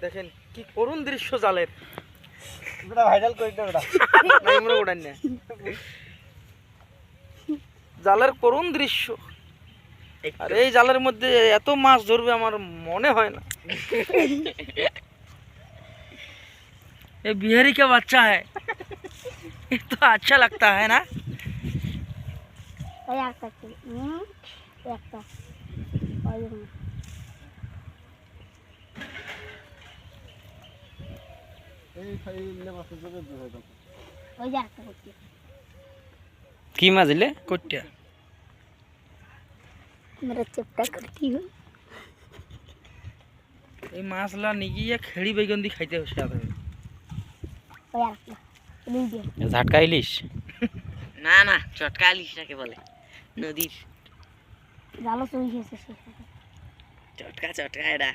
দেখেন কি করুণ দৃশ্য জালের। এটা ভাইরাল করি না ওটা। না আমরা ওড়ান না। জালের করুণ দৃশ্য। আর এই জালের মধ্যে এত মাছ ধরবে আমার মনে হয় না। ये बिहारी का बच्चा है, ये तो अच्छा लगता है ना। এই খাইলে মাছের জন্য ধরে দাও। কি মাছ দিলে? कोट्या मेरा चपटा करती हूँ এই মাছলা নিগিয়ে খেড়ি বেগুন দিয়ে খাইতে হচ্ছে আপনাদের। ঝাটকা ইলিশ? না না, চটকা ইলিশটাকে বলে, নদীর জালো চলে গেছে চটকা চটকা এটা।